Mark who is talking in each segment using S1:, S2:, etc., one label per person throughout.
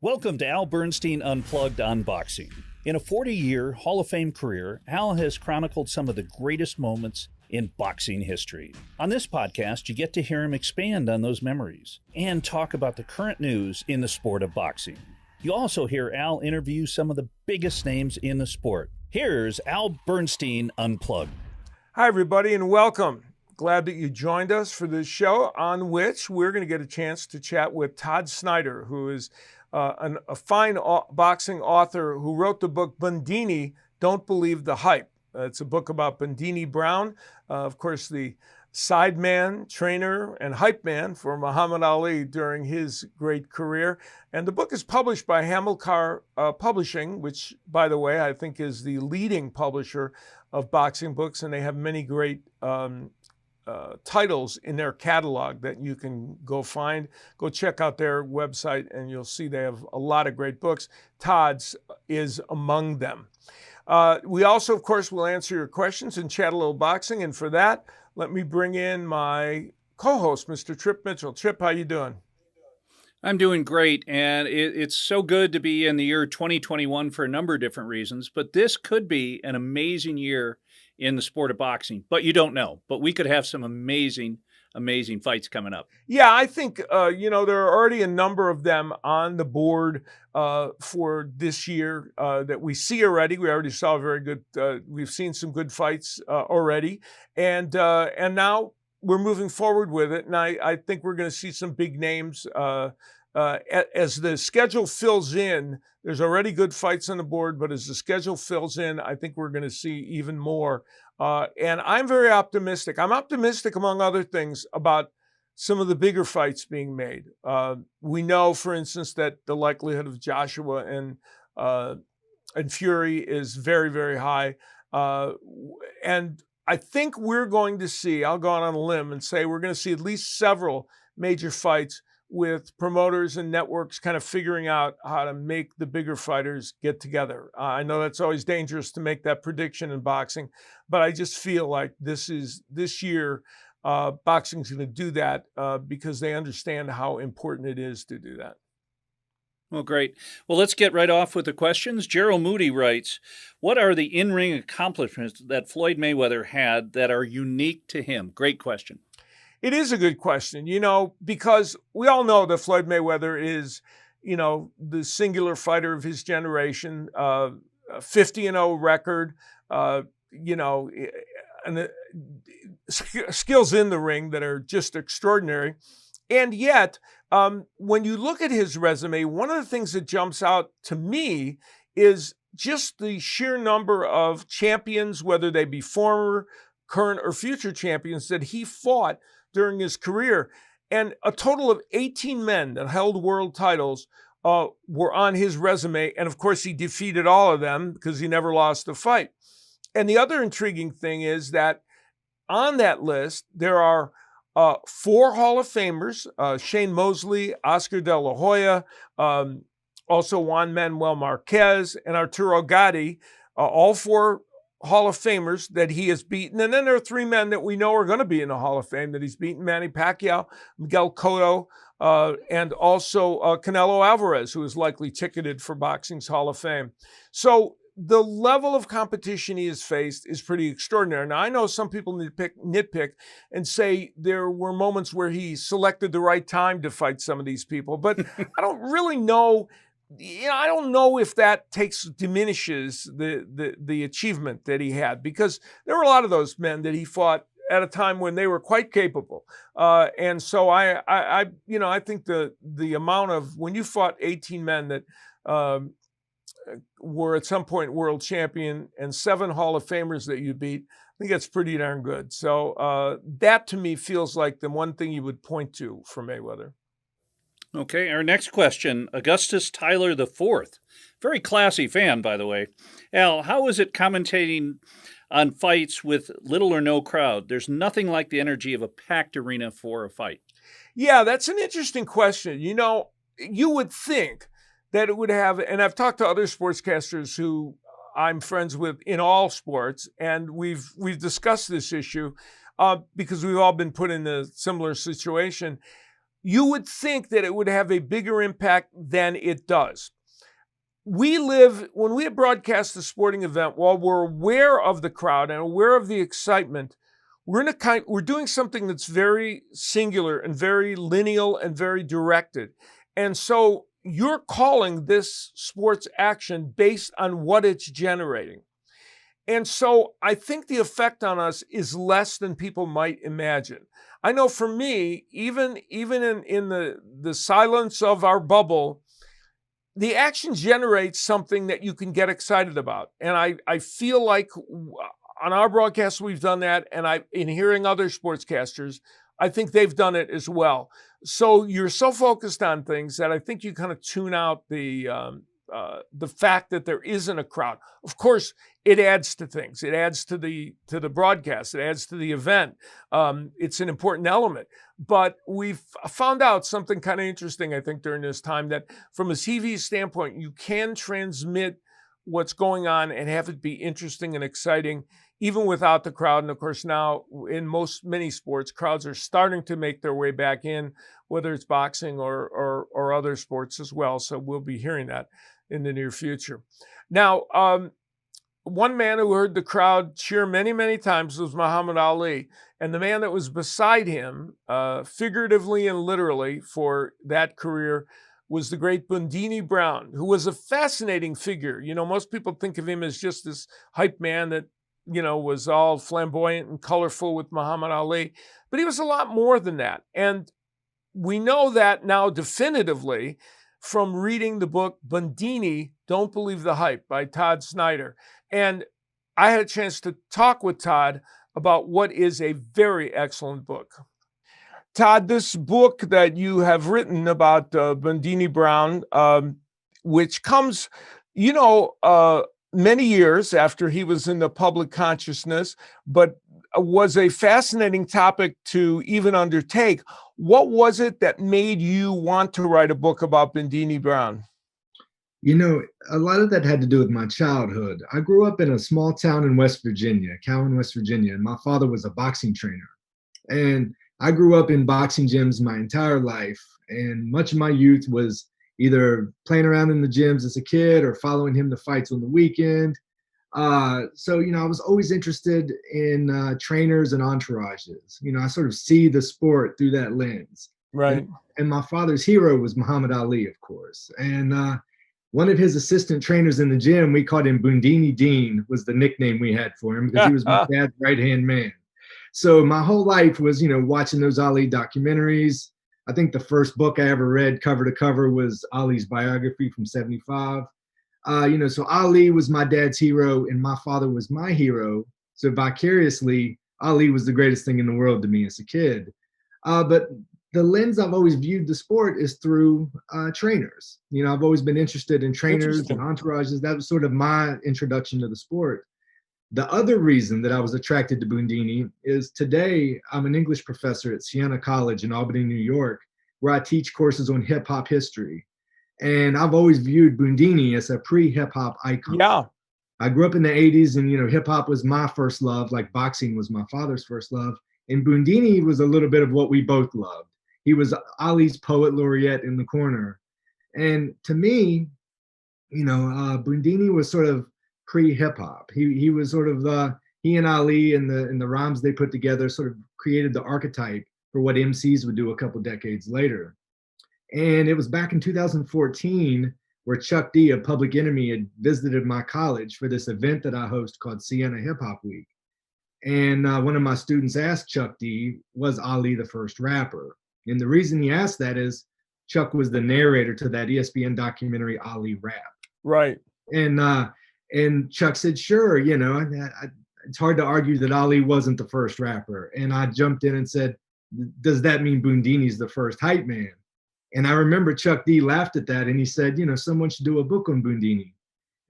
S1: Welcome to Al Bernstein Unplugged Unboxing. In a 40-year Hall of Fame career, Al has chronicled some of the greatest moments in boxing history. On this podcast, you get to hear him expand on those memories and talk about the current news in the sport of boxing. You also hear Al interview some of the biggest names in the sport. Here's Al Bernstein Unplugged.
S2: Hi, everybody, and welcome. Glad that you joined us for this show on which we're going to get a chance to chat with Todd Snyder, who is a fine boxing author who wrote the book Bundini, Don't Believe the Hype. It's a book about Bundini Brown, of course, the sideman, trainer, and hype man for Muhammad Ali during his great career. And the book is published by Hamilcar Publishing, which, by the way, I think is the leading publisher of boxing books, and they have many great titles in their catalog that you can go find. Go check out their website and you'll see they have a lot of great books. Todd's is among them. We also, of course, will answer your questions and chat a little boxing. And for that, let me bring in my co-host, Mr. Trip Mitchell. Trip, how you doing?
S1: I'm doing great, and it's so good to be in the year 2021 for a number of different reasons, but this could be an amazing year in the sport of boxing, but you don't know. But we could have some amazing fights coming up.
S2: Yeah, I think, there are already a number of them on the board for this year that we see already. We already saw we've seen some good fights already. And now we're moving forward with it. And I think we're going to see some big names as the schedule fills in. There's already good fights on the board, but as the schedule fills in, I think we're going to see even more. And I'm very optimistic. I'm optimistic, among other things, about some of the bigger fights being made. We know, for instance, that the likelihood of Joshua and Fury is very, very high. And I think we're going to see, I'll go out on a limb and say we're going to see at least several major fights with promoters and networks kind of figuring out how to make the bigger fighters get together. I know that's always dangerous to make that prediction in boxing, but I just feel like this year, boxing's going to do that because they understand how important it is to do that.
S1: Well, great. Well, let's get right off with the questions. Gerald Moody writes, what are the in-ring accomplishments that Floyd Mayweather had that are unique to him? Great question.
S2: It is a good question, because we all know that Floyd Mayweather is, the singular fighter of his generation, 50-0 record, and skills in the ring that are just extraordinary. And yet, when you look at his resume, one of the things that jumps out to me is just the sheer number of champions, whether they be former, current, or future champions that he fought during his career. And a total of 18 men that held world titles were on his resume. And of course, he defeated all of them because he never lost a fight. And the other intriguing thing is that on that list, there are 4 Hall of Famers, Shane Mosley, Oscar De La Hoya, also Juan Manuel Marquez, and Arturo Gatti, all 4 Hall of Famers that he has beaten. And then there are 3 men that we know are going to be in the Hall of Fame that he's beaten: Manny Pacquiao, Miguel Cotto, and also Canelo Alvarez, who is likely ticketed for boxing's Hall of Fame. So the level of competition he has faced is pretty extraordinary. Now, I know some people nitpick and say there were moments where he selected the right time to fight some of these people, but I don't really know. I don't know if that diminishes the achievement that he had, because there were a lot of those men that he fought at a time when they were quite capable. And so I think the amount of, when you fought 18 men that were at some point world champion and 7 Hall of Famers that you beat, I think that's pretty darn good. So that to me feels like the one thing you would point to for Mayweather.
S1: Okay, our next question, Augustus Tyler IV. Very classy fan, by the way. Al, how is it commentating on fights with little or no crowd? There's nothing like the energy of a packed arena for a fight.
S2: Yeah, that's an interesting question. You would think that it would have, and I've talked to other sportscasters who I'm friends with in all sports, and we've discussed this issue because we've all been put in a similar situation. you would think that it would have a bigger impact than it does. When we broadcast a sporting event, while we're aware of the crowd and aware of the excitement, we're doing something that's very singular and very lineal and very directed. And so you're calling this sports action based on what it's generating. And so I think the effect on us is less than people might imagine. I know for me, even in the silence of our bubble, the action generates something that you can get excited about. And I feel like on our broadcast, we've done that. And in hearing other sportscasters, I think they've done it as well. So you're so focused on things that I think you kind of tune out the fact that there isn't a crowd. Of course, it adds to things. It adds to the broadcast. It adds to the event. It's an important element. But we've found out something kind of interesting, I think, during this time, that from a TV standpoint, you can transmit what's going on and have it be interesting and exciting, even without the crowd. And of course, now in many sports, crowds are starting to make their way back in, whether it's boxing or other sports as well. So we'll be hearing that in the near future. Now, one man who heard the crowd cheer many, many times was Muhammad Ali. And the man that was beside him, figuratively and literally for that career, was the great Bundini Brown, who was a fascinating figure. You know, most people think of him as just this hype man that, you know, was all flamboyant and colorful with Muhammad Ali. But he was a lot more than that. And we know that now definitively from reading the book Bundini, Don't Believe the Hype by Todd Snyder. And I had a chance to talk with Todd about what is a very excellent book. Todd, this book that you have written about Bundini Brown, which comes, many years after he was in the public consciousness, but was a fascinating topic to even undertake. What was it that made you want to write a book about Bundini Brown?
S3: You know, a lot of that had to do with my childhood. I grew up in a small town in West Virginia, Cowan, West Virginia, and my father was a boxing trainer. And I grew up in boxing gyms my entire life, and much of my youth was either playing around in the gyms as a kid or following him to fights on the weekend. So, I was always interested in trainers and entourages. I sort of see the sport through that lens.
S2: Right.
S3: And my father's hero was Muhammad Ali, of course. And one of his assistant trainers in the gym, we called him Bundini Dean, was the nickname we had for him because he was my dad's right-hand man. So my whole life was, watching those Ali documentaries. I think the first book I ever read cover to cover was Ali's biography from '75. So Ali was my dad's hero and my father was my hero. So vicariously, Ali was the greatest thing in the world to me as a kid. But the lens I've always viewed the sport is through trainers. I've always been interested in trainers and entourages. That was sort of my introduction to the sport. The other reason that I was attracted to Bundini is today I'm an English professor at Siena College in Albany, New York, where I teach courses on hip hop history. And I've always viewed Bundini as a pre-hip hop icon.
S2: Yeah.
S3: I grew up in the 80s and, hip hop was my first love, like boxing was my father's first love. And Bundini was a little bit of what we both loved. He was Ali's poet laureate in the corner. And to me, Bundini was sort of pre-hip hop. He was sort of he and Ali and the rhymes they put together sort of created the archetype for what MCs would do a couple decades later. And it was back in 2014 where Chuck D of Public Enemy had visited my college for this event that I host called Siena Hip Hop Week. And one of my students asked Chuck D, was Ali the first rapper? And the reason he asked that is Chuck was the narrator to that ESPN documentary, Ali Rap.
S2: Right.
S3: And Chuck said, sure, it's hard to argue that Ali wasn't the first rapper. And I jumped in and said, does that mean Bundini's the first hype man? And I remember Chuck D laughed at that and he said, someone should do a book on Bundini.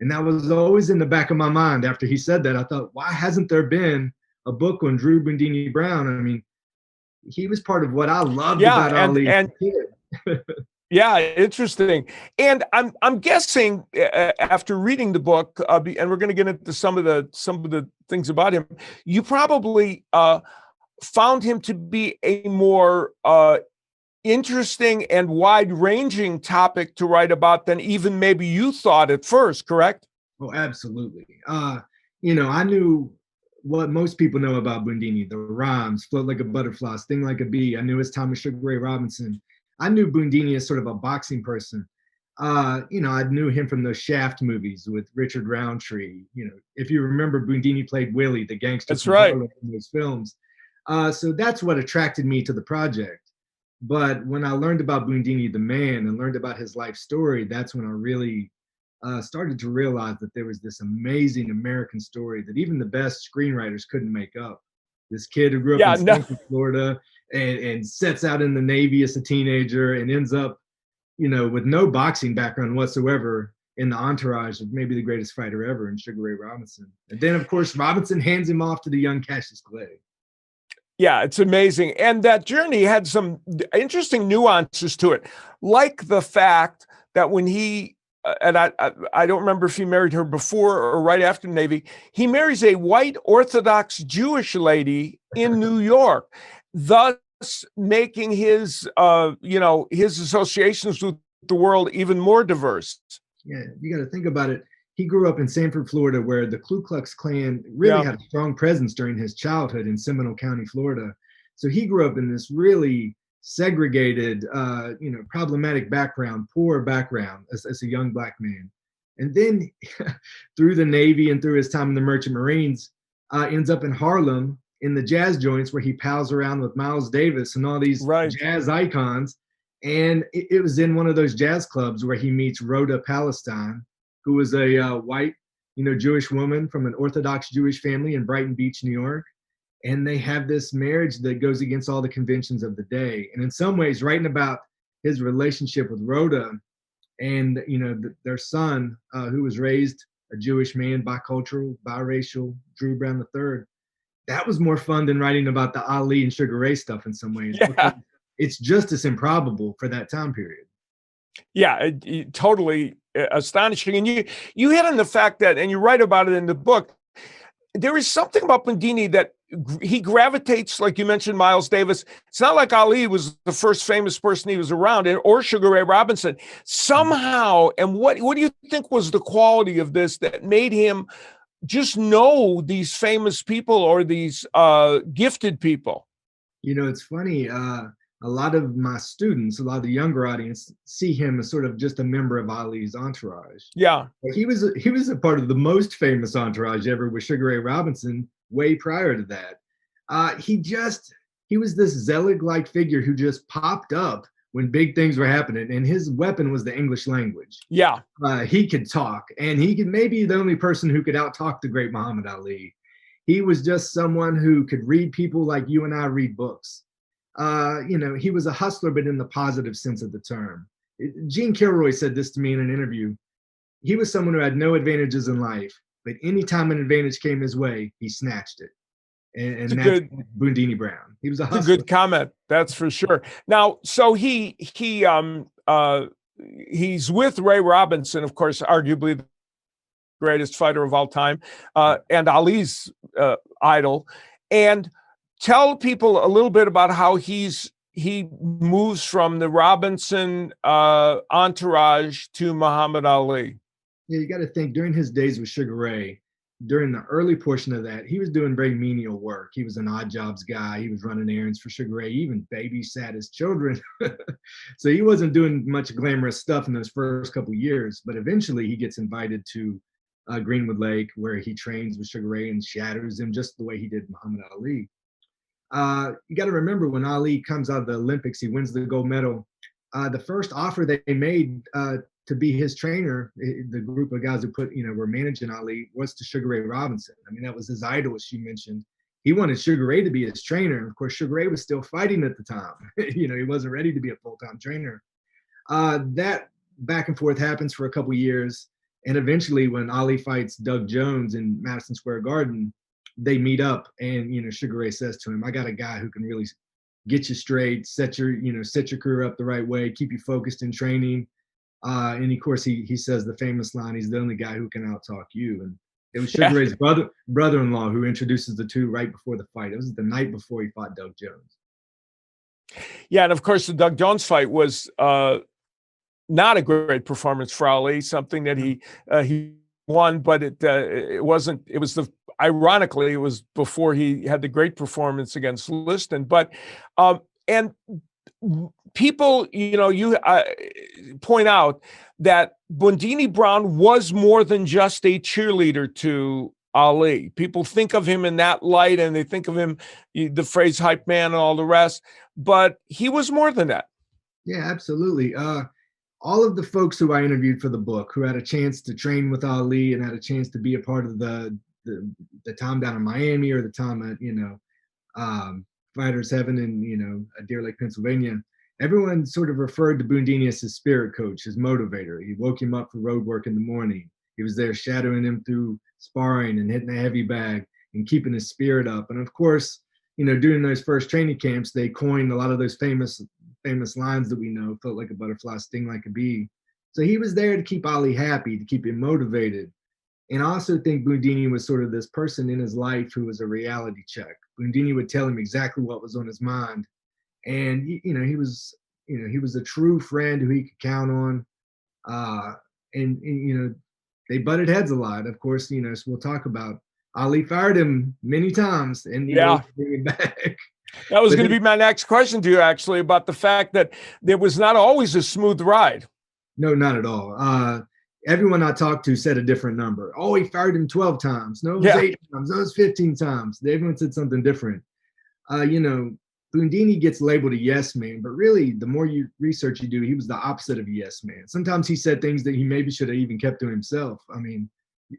S3: And that was always in the back of my mind after he said that. I thought, why hasn't there been a book on Drew Bundini Brown? I mean, he was part of what I loved about Ali.
S2: Yeah, interesting. And I'm guessing after reading the book, and we're going to get into some of the things about him, you probably found him to be a more interesting and wide-ranging topic to write about than even maybe you thought at first, correct?
S3: Oh, absolutely. I knew what most people know about Bundini, the rhymes, float like a butterfly, sting like a bee. I knew his time with Sugar Ray Robinson. I knew Bundini as sort of a boxing person. I knew him from those Shaft movies with Richard Roundtree. If you remember, Bundini played Willie, the gangster
S2: That's
S3: from
S2: right.
S3: Harlem in those films. So that's what attracted me to the project. But when I learned about Bundini the man and learned about his life story, that's when I really started to realize that there was this amazing American story that even the best screenwriters couldn't make up. This kid who grew up in Central Florida and sets out in the Navy as a teenager and ends up, with no boxing background whatsoever in the entourage of maybe the greatest fighter ever in Sugar Ray Robinson. And then, of course, Robinson hands him off to the young Cassius Clay.
S2: Yeah, it's amazing. And that journey had some interesting nuances to it, like the fact that when he, and I don't remember if he married her before or right after the Navy, he marries a white Orthodox Jewish lady in New York, thus making his, his associations with the world even more diverse.
S3: Yeah, you got to think about it. He grew up in Sanford, Florida, where the Ku Klux Klan really had a strong presence during his childhood in Seminole County, Florida. So he grew up in this really segregated, problematic background, poor background as a young Black man. And then through the Navy and through his time in the Merchant Marines, ends up in Harlem in the jazz joints where he pals around with Miles Davis and all these jazz icons. And it was in one of those jazz clubs where he meets Rhoda Palestine, who was a white, Jewish woman from an Orthodox Jewish family in Brighton Beach, New York. And they have this marriage that goes against all the conventions of the day. And in some ways, writing about his relationship with Rhoda and, their son, who was raised a Jewish man, bicultural, biracial, Drew Brown III, that was more fun than writing about the Ali and Sugar Ray stuff in some ways.
S2: Yeah.
S3: It's just as improbable for that time period.
S2: Yeah, totally astonishing. And you hit on the fact that, and you write about it in the book, there is something about Bundini that he gravitates, like you mentioned, Miles Davis. It's not like Ali was the first famous person he was around, or Sugar Ray Robinson. Somehow, and what do you think was the quality of this that made him just know these famous people or these gifted people?
S3: It's funny. A lot of my students, a lot of the younger audience, see him as sort of just a member of Ali's entourage.
S2: Yeah,
S3: but he was a part of the most famous entourage ever with Sugar Ray Robinson. Way prior to that, he was this Zelig-like figure who just popped up when big things were happening, and his weapon was the English language.
S2: Yeah,
S3: he could talk, and he could maybe the only person who could out-talk the great Muhammad Ali. He was just someone who could read people like you and I read books. He was a hustler, but in the positive sense of the term. Gene Kilroy said this to me in an interview. He was someone who had no advantages in life, but anytime an advantage came his way, he snatched it. And that's good, Bundini Brown. He was a hustler.
S2: That's a good comment, that's for sure. Now, so he's with Ray Robinson, of course, arguably the greatest fighter of all time, and Ali's idol. And tell people a little bit about how he moves from the Robinson entourage to Muhammad Ali.
S3: Yeah, you got to think during his days with Sugar Ray, during the early portion of that, he was doing very menial work. He was an odd jobs guy. He was running errands for Sugar Ray. He even babysat his children. So he wasn't doing much glamorous stuff in those first couple of years. But eventually he gets invited to Greenwood Lake, where he trains with Sugar Ray and shatters him just the way he did Muhammad Ali. You got to remember when Ali comes out of the Olympics, he wins the gold medal. The first offer they made to be his trainer, the group of guys who were managing Ali, was to Sugar Ray Robinson. I mean, that was his idol, as you mentioned. He wanted Sugar Ray to be his trainer. And of course, Sugar Ray was still fighting at the time. He wasn't ready to be a full-time trainer. That back and forth happens for a couple years. And eventually when Ali fights Doug Jones in Madison Square Garden, they meet up and, Sugar Ray says to him, I got a guy who can really get you straight, set your career up the right way, keep you focused in training. And of course, he says the famous line, he's the only guy who can out-talk you. And it was Sugar Ray's brother-in-law who introduces the two right before the fight. It was the night before he fought Doug Jones.
S2: Yeah, and of course the Doug Jones fight was not a great performance for Ali. Something that he won, but it wasn't. It was ironically it was before he had the great performance against Liston. But and people, you point out that Bundini Brown was more than just a cheerleader to Ali. People think of him in that light, and they think of him, the phrase hype man and all the rest, but he was more than that.
S3: Yeah, absolutely. All of the folks who I interviewed for the book, who had a chance to train with Ali and had a chance to be a part of the time down in Miami, or the time at, Fighters Heaven in, Deer Lake, Pennsylvania, everyone sort of referred to Bundini as his spirit coach, his motivator. He woke him up for road work in the morning. He was there shadowing him through sparring and hitting a heavy bag and keeping his spirit up. And of course, during those first training camps, they coined a lot of those famous lines that we know: felt like a butterfly, sting like a bee. So he was there to keep Ali happy, to keep him motivated. And I also think Bundini was sort of this person in his life who was a reality check. Bundini would tell him exactly what was on his mind. And, he was a true friend who he could count on. And they butted heads a lot. Of course, so we'll talk about Ali fired him many times and bring him back.
S2: That was going to be my next question to you, actually, about the fact that there was not always a smooth ride.
S3: No, not at all. Everyone I talked to said a different number. Oh, he fired him 12 times. No, it was 8 times. No, it was 15 times. Everyone said something different. Bundini gets labeled a yes man, but really, the more research you do, he was the opposite of a yes man. Sometimes he said things that he maybe should have even kept to himself. I mean,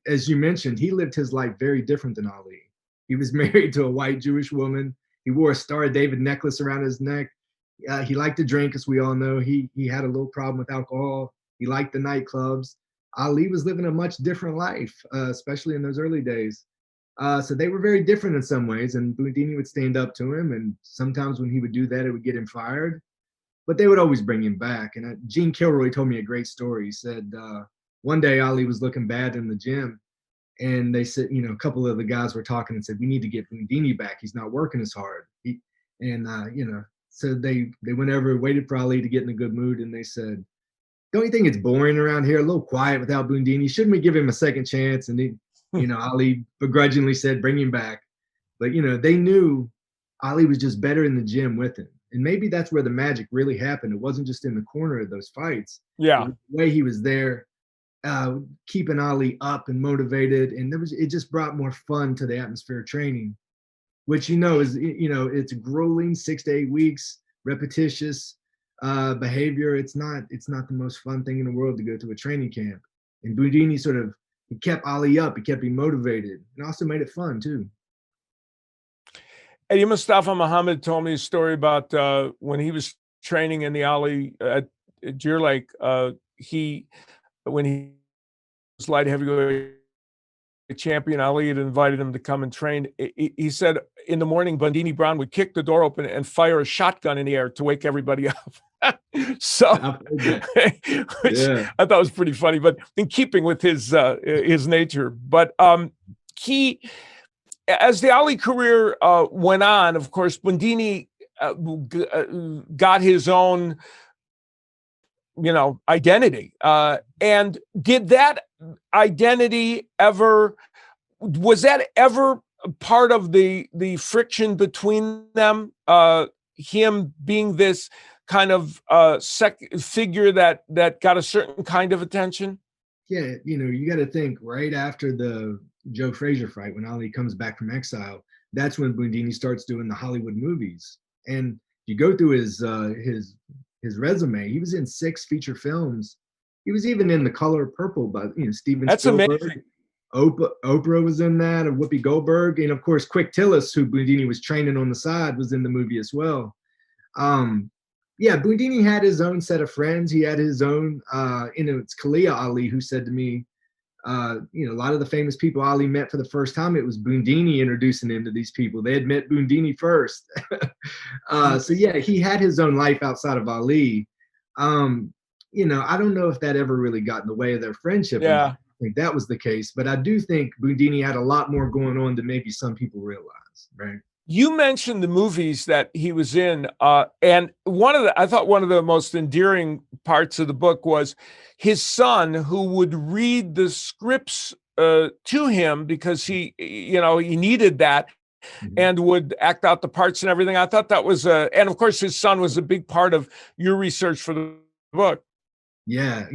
S3: as you mentioned, he lived his life very different than Ali. He was married to a white Jewish woman. He wore a Star of David necklace around his neck. He liked to drink, as we all know. He had a little problem with alcohol. He liked the nightclubs. Ali was living a much different life, especially in those early days. So they were very different in some ways, and Bundini would stand up to him, and sometimes when he would do that, it would get him fired. But they would always bring him back. And Gene Kilroy told me a great story. He said one day Ali was looking bad in the gym, and they said, a couple of the guys were talking and said, we need to get Bundini back. He's not working as hard. So they went over, waited for Ali to get in a good mood, and they said, don't you think it's boring around here, a little quiet without Bundini? Shouldn't we give him a second chance? And Ali begrudgingly said, bring him back. But, they knew Ali was just better in the gym with him. And maybe that's where the magic really happened. It wasn't just in the corner of those fights.
S2: Yeah.
S3: The way he was there, keeping Ali up and motivated. And it just brought more fun to the atmosphere of training, which, is, it's grueling, 6 to 8 weeks, repetitious behavior. It's not the most fun thing in the world to go to a training camp. And Bundini he kept Ali up. He kept him motivated, and also made it fun too.
S2: Eddie Mustafa Muhammad told me a story about when he was training in the Ali at Deer Lake. When he was light heavyweight champion, Ali had invited him to come and train. He said in the morning, Bundini Brown would kick the door open and fire a shotgun in the air to wake everybody up. So, which I thought was pretty funny, but in keeping with his nature. But as the Ali career went on, of course, Bundini got his own, identity. And did that identity was that ever part of the friction between them? Him being this kind of figure that got a certain kind of attention?
S3: Yeah, you got to think right after the Joe Frazier fight, when Ali comes back from exile, that's when Bundini starts doing the Hollywood movies. And you go through his resume, he was in 6 feature films. He was even in The Color Purple by Steven
S2: That's
S3: Spielberg.
S2: Amazing.
S3: Oprah was in that, and Whoopi Goldberg, and of course Quick Tillis, who Bundini was training on the side, was in the movie as well. Bundini had his own set of friends. He had his own, it's Kalia Ali who said to me, a lot of the famous people Ali met for the first time, it was Bundini introducing him to these people. They had met Bundini first. He had his own life outside of Ali. I don't know if that ever really got in the way of their friendship.
S2: Yeah.
S3: I think that was the case, but I do think Bundini had a lot more going on than maybe some people realize, right?
S2: You mentioned the movies that he was in, and I thought one of the most endearing parts of the book was his son, who would read the scripts to him because he needed that,
S3: Mhm.
S2: and would act out the parts and everything. I thought that was and of course his son was a big part of your research for the book.
S3: Yeah,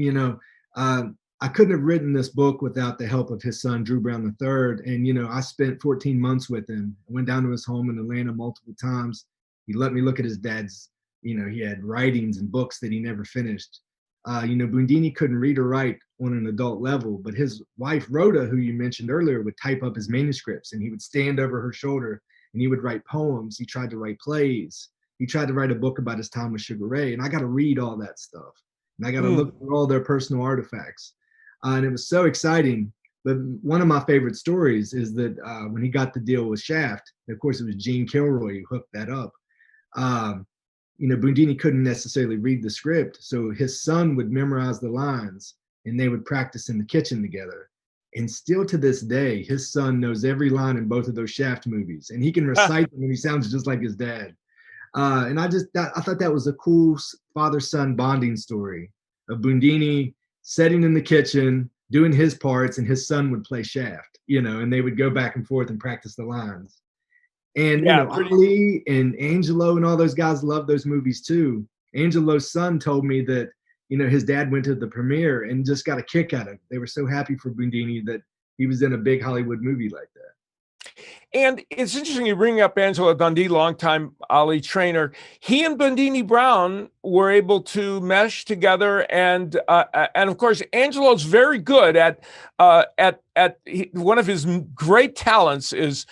S3: I couldn't have written this book without the help of his son, Drew Brown III. And, I spent 14 months with him. I went down to his home in Atlanta multiple times. He let me look at his dad's, he had writings and books that he never finished. Bundini couldn't read or write on an adult level, but his wife, Rhoda, who you mentioned earlier, would type up his manuscripts and he would stand over her shoulder and he would write poems. He tried to write plays. He tried to write a book about his time with Sugar Ray. And I got to read all that stuff. And I got to look through all their personal artifacts. And it was so exciting. But one of my favorite stories is that when he got the deal with Shaft, of course, it was Gene Kilroy who hooked that up. Bundini couldn't necessarily read the script. So his son would memorize the lines and they would practice in the kitchen together. And still to this day, his son knows every line in both of those Shaft movies. And he can recite them and he sounds just like his dad. And I thought that was a cool father-son bonding story of Bundini sitting in the kitchen, doing his parts, and his son would play Shaft, and they would go back and forth and practice the lines. And, Ali and Angelo and all those guys love those movies too. Angelo's son told me that, his dad went to the premiere and just got a kick out of it. They were so happy for Bundini that he was in a big Hollywood movie like that.
S2: And it's interesting you bring up Angelo Dundee, longtime Ali trainer. He and Bundini Brown were able to mesh together, and of course Angelo's very good at one of his great talents is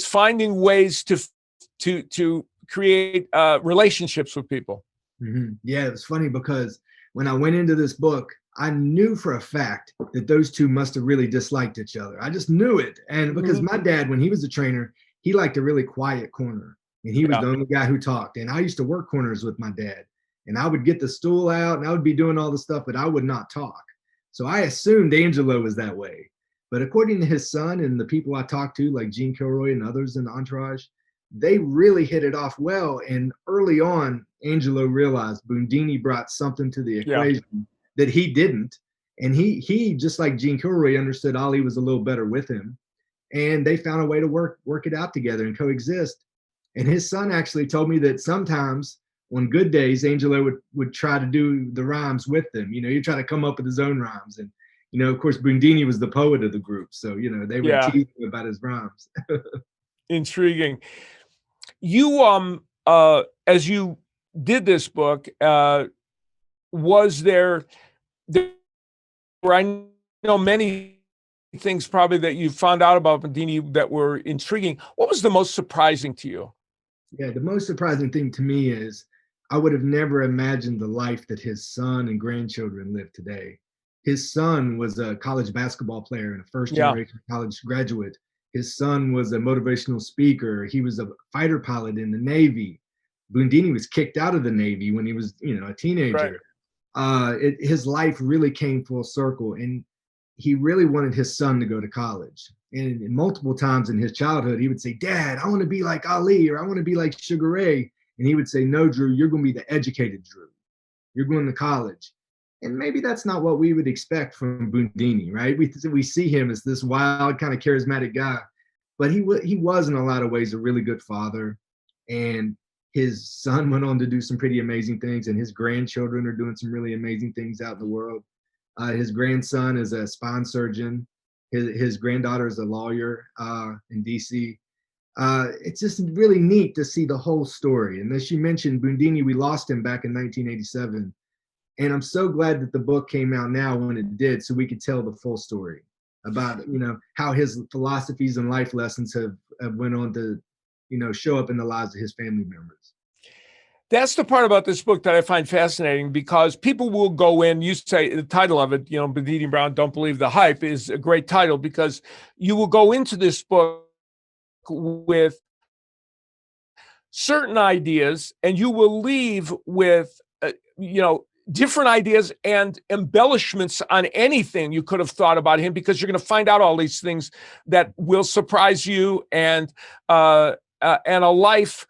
S2: finding ways to create relationships with people.
S3: Mm-hmm. Yeah, it's funny because when I went into this book, I knew for a fact that those two must have really disliked each other. I just knew it. And because my dad, when he was a trainer, he liked a really quiet corner. And he was the only guy who talked. And I used to work corners with my dad. And I would get the stool out and I would be doing all the stuff, but I would not talk. So I assumed Angelo was that way. But according to his son and the people I talked to, like Gene Kilroy and others in the entourage, they really hit it off well. And early on, Angelo realized Bundini brought something to the equation that he didn't. And he just like Gene Kilroy understood Ali was a little better with him. And they found a way to work it out together and coexist. And his son actually told me that sometimes on good days, Angelo would try to do the rhymes with them. He'd try to come up with his own rhymes. And, of course, Bundini was the poet of the group. So, they would tease him about his rhymes.
S2: Intriguing. You, as you did this book, was there I know many things probably that you found out about Bundini that were intriguing. What was the most surprising to you?
S3: Yeah, the most surprising thing to me is I would have never imagined the life that his son and grandchildren live today. His son was a college basketball player and a first generation college graduate. His son was a motivational speaker. He was a fighter pilot in the Navy. Bundini was kicked out of the Navy when he was, a teenager. Right. His life really came full circle, and he really wanted his son to go to college. And multiple times in his childhood, he would say, "Dad, I want to be like Ali, or I want to be like Sugar Ray." And he would say, "No, Drew, you're going to be the educated Drew. You're going to college." And maybe that's not what we would expect from Bundini, right? We see him as this wild, kind of charismatic guy, but he was in a lot of ways a really good father. And his son went on to do some pretty amazing things, and his grandchildren are doing some really amazing things out in the world. His grandson is a spine surgeon. His granddaughter is a lawyer in DC. It's just really neat to see the whole story. And as you mentioned, Bundini, we lost him back in 1987. And I'm so glad that the book came out now when it did, so we could tell the full story about, how his philosophies and life lessons have went on to, show up in the lives of his family members.
S2: That's the part about this book that I find fascinating, because people will go in, you say the title of it, Bundini Brown, Don't Believe the Hype, is a great title, because you will go into this book with certain ideas and you will leave with, different ideas and embellishments on anything you could have thought about him, because you're going to find out all these things that will surprise you. And and a life,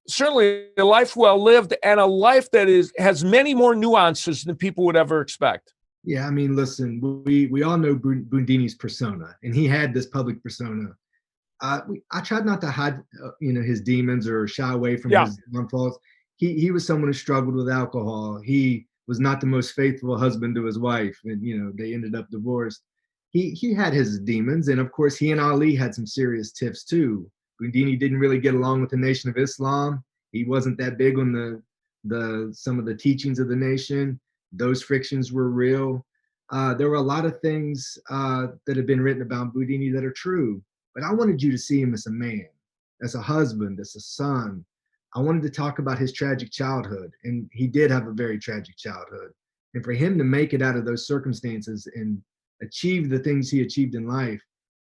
S2: certainly a life well lived, and a life that has many more nuances than people would ever expect.
S3: Yeah, I mean, listen, we all know Bundini's persona, and he had this public persona. I tried not to hide, his demons or shy away from his downfalls. He was someone who struggled with alcohol. He was not the most faithful husband to his wife, and they ended up divorced. He had his demons, and of course, he and Ali had some serious tiffs too. Bundini didn't really get along with the Nation of Islam. He wasn't that big on the some of the teachings of the nation. Those frictions were real. There were a lot of things that have been written about Bundini that are true, but I wanted you to see him as a man, as a husband, as a son. I wanted to talk about his tragic childhood, and he did have a very tragic childhood. And for him to make it out of those circumstances and achieve the things he achieved in life,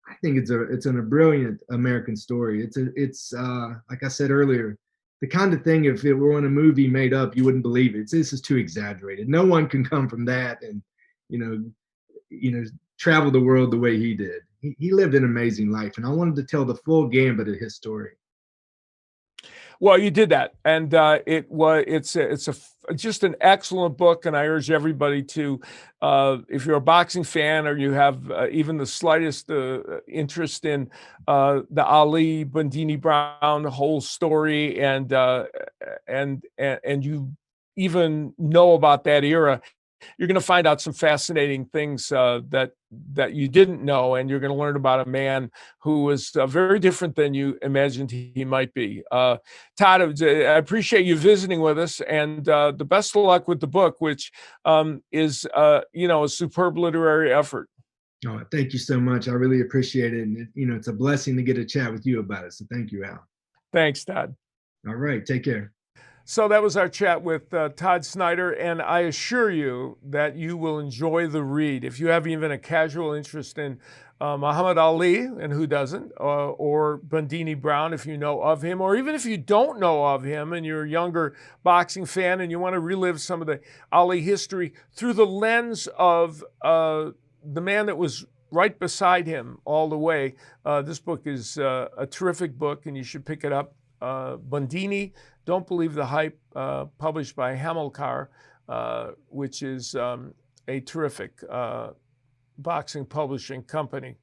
S3: I think it's a brilliant American story. It's like I said earlier, the kind of thing, if it were in a movie made up, you wouldn't believe it. This is too exaggerated. No one can come from that and travel the world the way he did. He lived an amazing life, and I wanted to tell the full gambit of his story.
S2: Well, you did that, and it's just an excellent book, and I urge everybody to, if you're a boxing fan or you have even the slightest interest in the Ali Bundini Brown whole story, and you even know about that era, you're going to find out some fascinating things that you didn't know, and you're going to learn about a man who was very different than you imagined he might be. Todd, I appreciate you visiting with us, and the best of luck with the book, which is a superb literary effort.
S3: Oh, thank you so much. I really appreciate it, and it's a blessing to get a chat with you about it. So thank you, Al.
S2: Thanks, Todd.
S3: All right, take care.
S2: So that was our chat with Todd Snyder, and I assure you that you will enjoy the read. If you have even a casual interest in Muhammad Ali, and who doesn't, or Bundini Brown, if you know of him, or even if you don't know of him and you're a younger boxing fan and you want to relive some of the Ali history through the lens of the man that was right beside him all the way, this book is a terrific book, and you should pick it up. Bundini, Don't Believe the Hype, published by Hamilcar, which is a terrific boxing publishing company.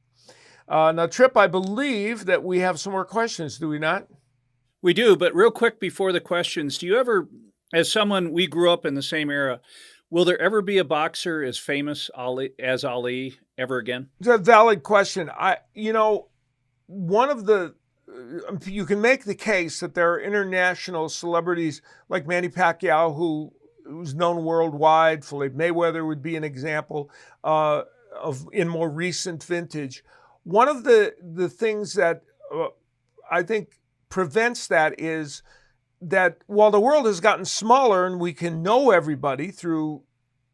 S2: Now, Trip, I believe that we have some more questions, do we not?
S1: We do, but real quick before the questions, do you ever, as someone, we grew up in the same era, will there ever be a boxer as famous as Ali ever again?
S2: It's a valid question. You can make the case that there are international celebrities like Manny Pacquiao, who's known worldwide. Floyd Mayweather would be an example in more recent vintage. One of the things that I think prevents that is that while the world has gotten smaller and we can know everybody through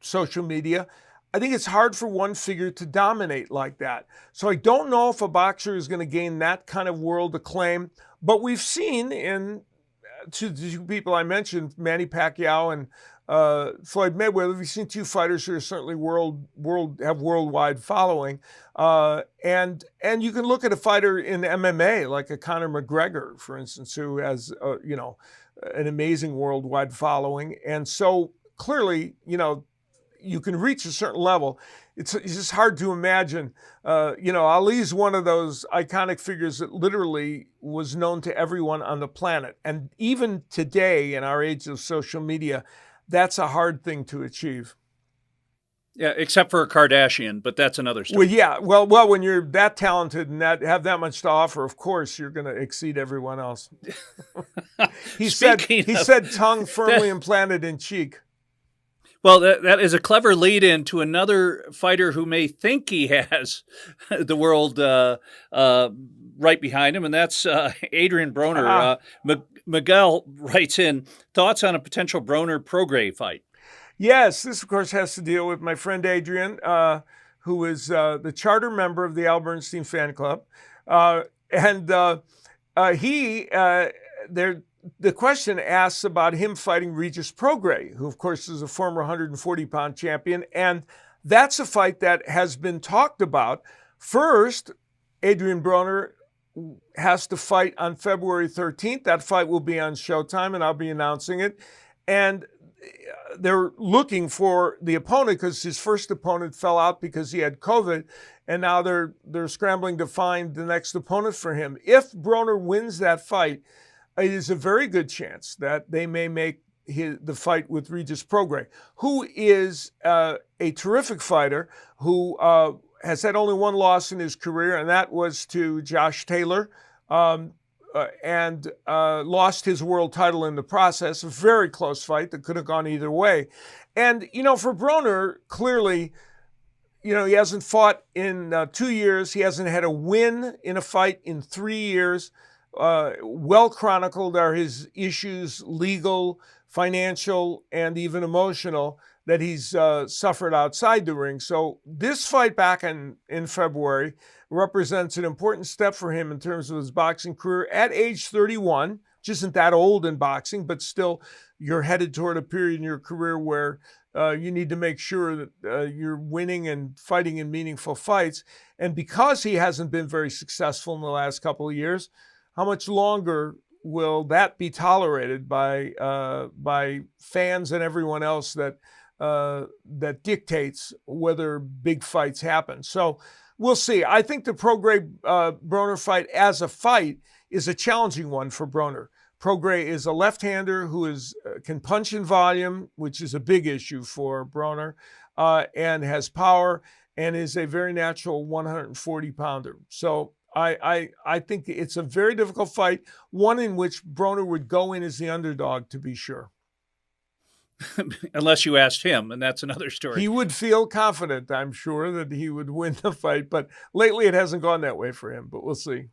S2: social media, I think it's hard for one figure to dominate like that. So I don't know if a boxer is going to gain that kind of world acclaim, but we've seen to the two people I mentioned, Manny Pacquiao and Floyd Mayweather, we've seen two fighters who are certainly have worldwide following. And you can look at a fighter in MMA like a Conor McGregor, for instance, who has an amazing worldwide following. And so clearly, you can reach a certain level. It's just hard to imagine. Ali's one of those iconic figures that literally was known to everyone on the planet. And even today, in our age of social media, that's a hard thing to achieve.
S1: Yeah, except for a Kardashian, but that's another story.
S2: Well, yeah. Well, when you're that talented and have that much to offer, of course, you're going to exceed everyone else. He said tongue firmly implanted in cheek.
S1: Well, that is a clever lead-in to another fighter who may think he has the world right behind him, and that's Adrian Broner. Miguel writes in, thoughts on a potential Broner-Prograis fight?
S2: Yes, this, of course, has to deal with my friend Adrian, who is the charter member of the Al Bernstein fan club. The question asks about him fighting Regis Prograis, who, of course, is a former 140-pound champion. And that's a fight that has been talked about. First, Adrian Broner has to fight on February 13th. That fight will be on Showtime, and I'll be announcing it. And they're looking for the opponent because his first opponent fell out because he had COVID, and now they're scrambling to find the next opponent for him. If Broner wins that fight, it is a very good chance that they may make the fight with Regis Prograis, who is a terrific fighter who has had only one loss in his career, and that was to Josh Taylor, and lost his world title in the process. A very close fight that could have gone either way. And, for Broner, clearly, he hasn't fought in 2 years. He hasn't had a win in a fight in 3 years. Well chronicled are his issues, legal, financial, and even emotional, that he's suffered outside the ring. So this fight back in February represents an important step for him in terms of his boxing career at age 31, which isn't that old in boxing, but still you're headed toward a period in your career where you need to make sure that you're winning and fighting in meaningful fights. And because he hasn't been very successful in the last couple of years, how much longer will that be tolerated by fans and everyone else that dictates whether big fights happen? So we'll see. I think the Prograis-Broner fight as a fight is a challenging one for Broner. Prograis is a left-hander who can punch in volume, which is a big issue for Broner, and has power, and is a very natural 140-pounder. So I think it's a very difficult fight, one in which Broner would go in as the underdog, to be sure.
S1: Unless you asked him, and that's another story.
S2: He would feel confident, I'm sure, that he would win the fight, but lately it hasn't gone that way for him, but we'll see.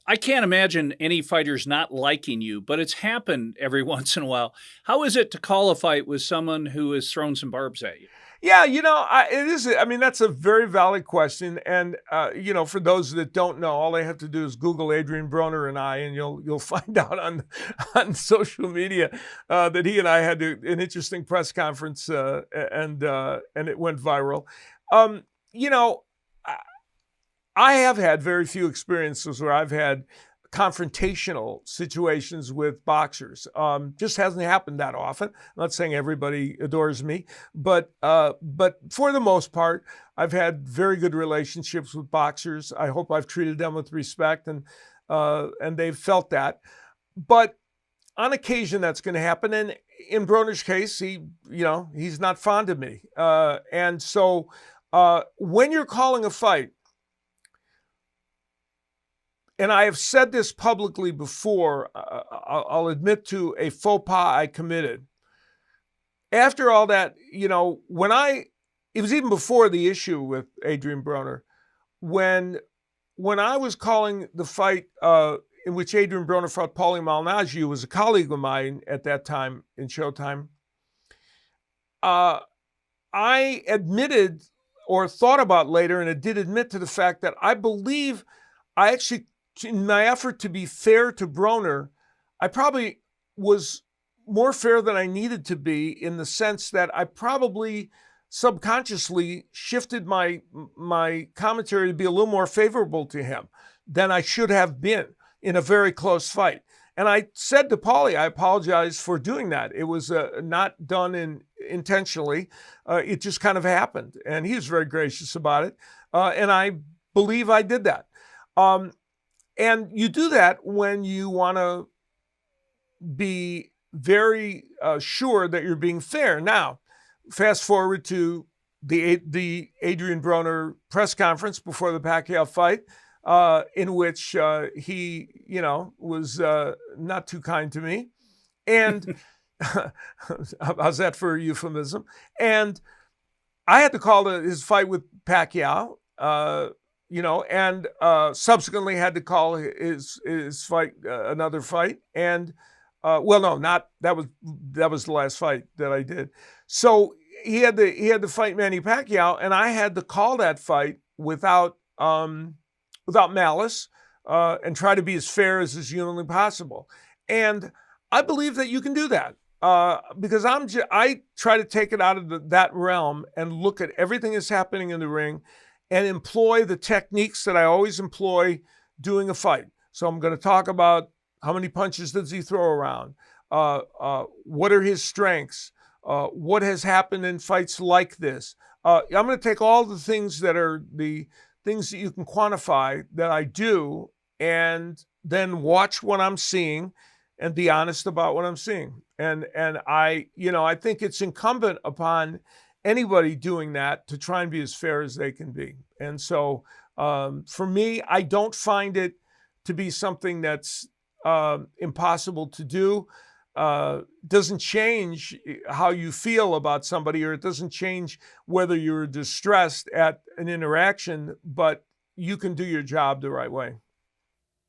S1: I can't imagine any fighters not liking you, but it's happened every once in a while. How is it to call a fight with someone who has thrown some barbs at you?
S2: Yeah, it is. I mean, that's a very valid question. And, for those that don't know, all they have to do is Google Adrian Broner and I, and you'll find out on social media that he and I had an interesting press conference and it went viral. I have had very few experiences where I've had confrontational situations with boxers. Just hasn't happened that often. I'm not saying everybody adores me, but for the most part, I've had very good relationships with boxers. I hope I've treated them with respect, and they've felt that. But on occasion, that's going to happen. And in Broner's case, he's not fond of me. And so when you're calling a fight, and I have said this publicly before, I'll admit to a faux pas I committed. After all that, it was even before the issue with Adrian Broner, when I was calling the fight in which Adrian Broner fought Paulie Malignaggi, who was a colleague of mine at that time in Showtime, I admitted, or thought about later, and I did admit to the fact that I believe I actually, in my effort to be fair to Broner, I probably was more fair than I needed to be, in the sense that I probably subconsciously shifted my commentary to be a little more favorable to him than I should have been in a very close fight. And I said to Paulie, I apologize for doing that. It was not done intentionally. It just kind of happened. And he was very gracious about it. And I believe I did that. And you do that when you want to be very sure that you're being fair. Now, fast forward to the Adrian Broner press conference before the Pacquiao fight, in which he, was not too kind to me. And how's that for a euphemism? And I had to call his fight with Pacquiao, and subsequently had to call his fight another fight. And that was the last fight that I did. So he had to fight Manny Pacquiao, and I had to call that fight without malice, and try to be as fair as is humanly possible. And I believe that you can do that, because I try to take it out of that realm and look at everything that's happening in the ring, and employ the techniques that I always employ doing a fight. So I'm going to talk about how many punches does he throw around, what are his strengths, what has happened in fights like this. I'm going to take all the things that are the things that you can quantify that I do, and then watch what I'm seeing and be honest about what I'm seeing. And I think it's incumbent upon anybody doing that to try and be as fair as they can be. And so for me, I don't find it to be something that's impossible to do. Doesn't change how you feel about somebody, or it doesn't change whether you're distressed at an interaction, but you can do your job the right way.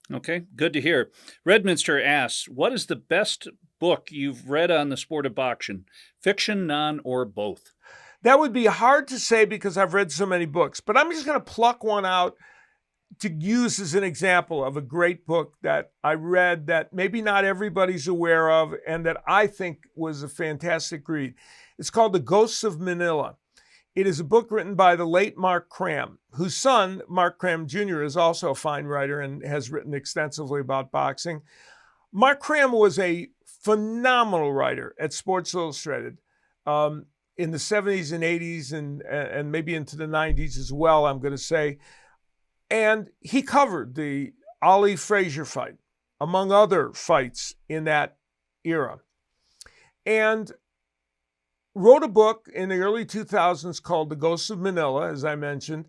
S1: Okay, good to hear. Redminster asks, what is the best book you've read on the sport of boxing? Fiction, non, or both?
S2: That would be hard to say because I've read so many books, but I'm just going to pluck one out to use as an example of a great book that I read that maybe not everybody's aware of and that I think was a fantastic read. It's called The Ghosts of Manila. It is a book written by the late Mark Cram, whose son, Mark Cram Jr., is also a fine writer and has written extensively about boxing. Mark Cram was a phenomenal writer at Sports Illustrated in the 70s and 80s and maybe into the 90s as well, I'm going to say. And he covered the Ali Frazier fight, among other fights in that era. And wrote a book in the early 2000s called The Ghosts of Manila, as I mentioned.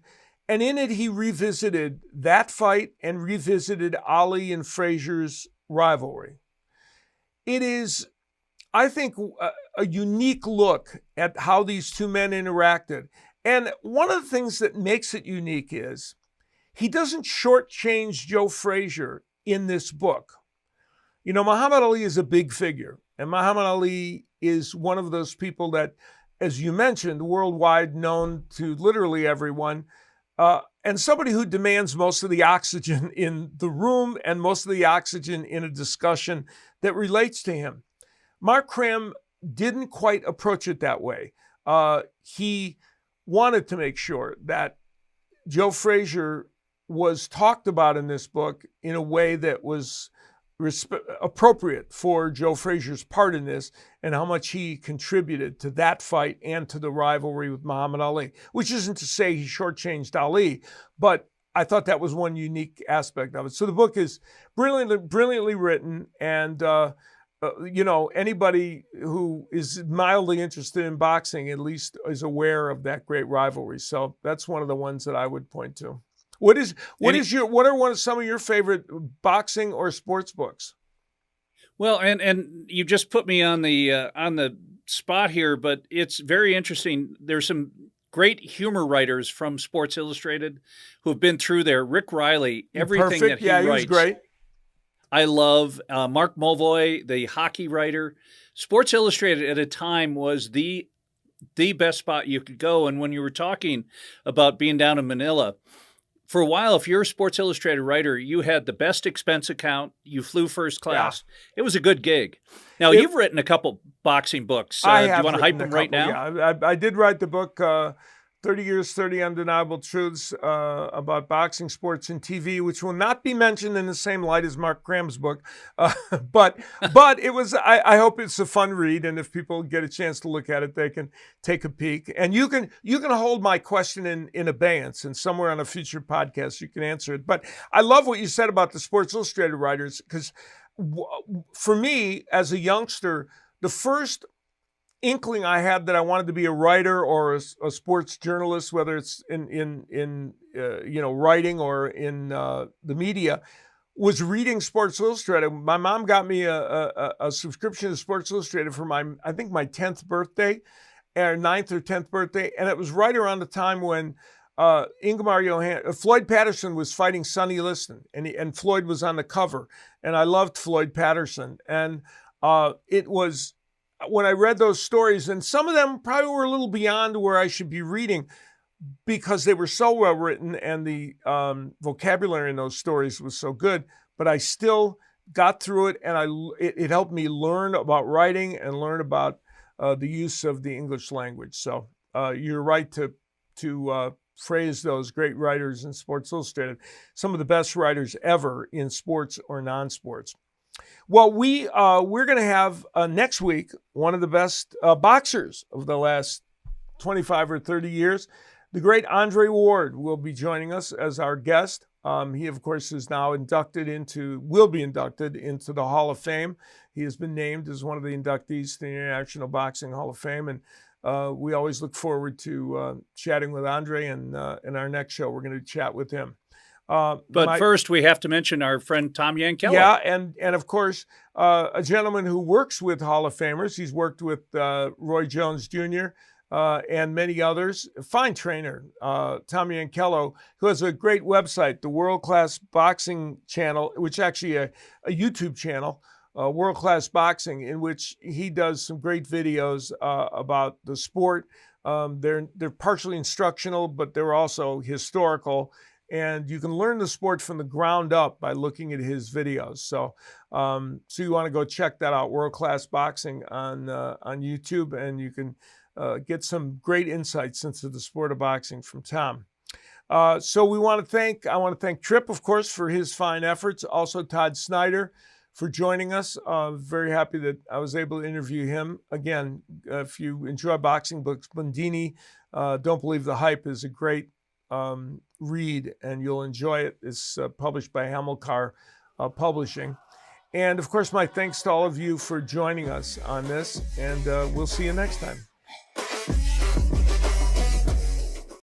S2: And in it, he revisited that fight and revisited Ali and Frazier's rivalry. It is, I think, a unique look at how these two men interacted. And one of the things that makes it unique is he doesn't shortchange Joe Frazier in this book. You know, Muhammad Ali is a big figure, and Muhammad Ali is one of those people that, as you mentioned, worldwide known to literally everyone, and somebody who demands most of the oxygen in the room and most of the oxygen in a discussion that relates to him. Mark Cram didn't quite approach it that way. He wanted to make sure that Joe Frazier was talked about in this book in a way that was appropriate for Joe Frazier's part in this and how much he contributed to that fight and to the rivalry with Muhammad Ali, which isn't to say he shortchanged Ali, but I thought that was one unique aspect of it. So the book is brilliantly written, and anybody who is mildly interested in boxing at least is aware of that great rivalry. So that's one of the ones that I would point to. What are some of your favorite boxing or sports books?
S1: Well, and you just put me on the spot here, but it's very interesting. There's some great humor writers from Sports Illustrated who have been through there. Rick Riley, everything that he writes.
S2: He was great.
S1: I love Mark Mulvoy, the hockey writer. Sports Illustrated at a time was the best spot you could go. And when you were talking about being down in Manila, for a while, if you're a Sports Illustrated writer, you had the best expense account. You flew first class. Yeah. It was a good gig. Now, you've written a couple boxing books. Do you want to hype them right now?
S2: Yeah, I did write the book, 30 Years, 30 Undeniable Truths about boxing, sports, and TV, which will not be mentioned in the same light as Mark Cram's book. But it was, I hope it's a fun read, and if people get a chance to look at it, they can take a peek. And you can hold my question in abeyance, and somewhere on a future podcast you can answer it. But I love what you said about the Sports Illustrated writers, because for me, as a youngster, the first inkling I had that I wanted to be a writer or a sports journalist, whether it's in writing or in the media, was reading Sports Illustrated. My mom got me a subscription to Sports Illustrated for my 10th birthday, or 9th or 10th birthday, and it was right around the time when Floyd Patterson was fighting Sonny Liston, and Floyd was on the cover, and I loved Floyd Patterson, and it was. When I read those stories, and some of them probably were a little beyond where I should be reading because they were so well written and the vocabulary in those stories was so good, but I still got through it, and it helped me learn about writing and learn about the use of the English language. So you're right to to phrase those great writers in Sports Illustrated, some of the best writers ever in sports or non-sports. Well, we're going to have next week one of the best boxers of the last 25 or 30 years. The great Andre Ward will be joining us as our guest. He, of course, is now will be inducted into the Hall of Fame. He has been named as one of the inductees to the International Boxing Hall of Fame, and we always look forward to chatting with Andre. And in our next show, we're going to chat with him.
S1: But first, we have to mention our friend Tom Yankello.
S2: Yeah, and of course, a gentleman who works with Hall of Famers. He's worked with Roy Jones Jr., and many others. A fine trainer, Tom Yankello, who has a great website, the World Class Boxing Channel, which actually a YouTube channel, World Class Boxing, in which he does some great videos about the sport. They're partially instructional, but they're also historical. And you can learn the sport from the ground up by looking at his videos. So you want to go check that out, World Class Boxing on YouTube, and you can get some great insights into the sport of boxing from Tom. So I want to thank Tripp, of course, for his fine efforts. Also Todd Snyder for joining us. Very happy that I was able to interview him. Again, if you enjoy boxing books, Bundini, Don't Believe the Hype is a great read, and you'll enjoy it. It's published by Hamilcar Publishing. And of course, my thanks to all of you for joining us on this, and we'll see you next time.